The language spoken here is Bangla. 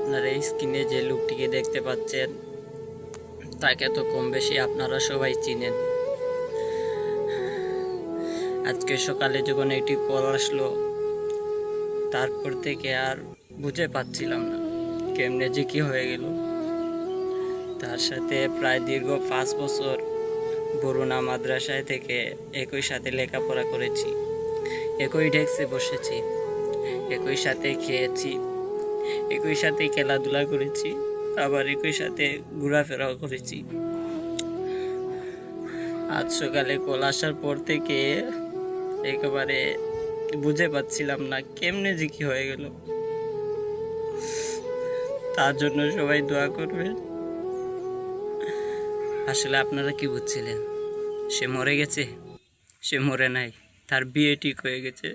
আপনারা এই স্ক্রিনে যে লোকটিকে দেখতে পাচ্ছেন তাকে তো কম বেশি আপনারা সবাই চিনেন। আজকে সকালে যখন একটি কল আসলো, তারপর থেকে আর বুঝে পাচ্ছিলাম না কেমনে যে কি হয়ে গেল। তার সাথে প্রায় দীর্ঘ 5 বছর বরুণা মাদ্রাসায় থেকে একই সাথে লেখাপড়া করেছি, একই ডেস্কে বসেছি, একই সাথে খেয়েছি, একই সাথে খেলাধুলা করেছি, আবার একই সাথে ঘোরাফেরাও করেছি। আজ সকালে কল আসার পর থেকে একেবারে বুঝে পাচ্ছিলাম না কেমনে যে কি হয়ে গেল। তার জন্য সবাই দোয়া করবেন। আসলে আপনারা কি বুঝছিলেন সে মরে গেছে? সে মরে নাই, তার বিয়ে ঠিক হয়ে গেছে।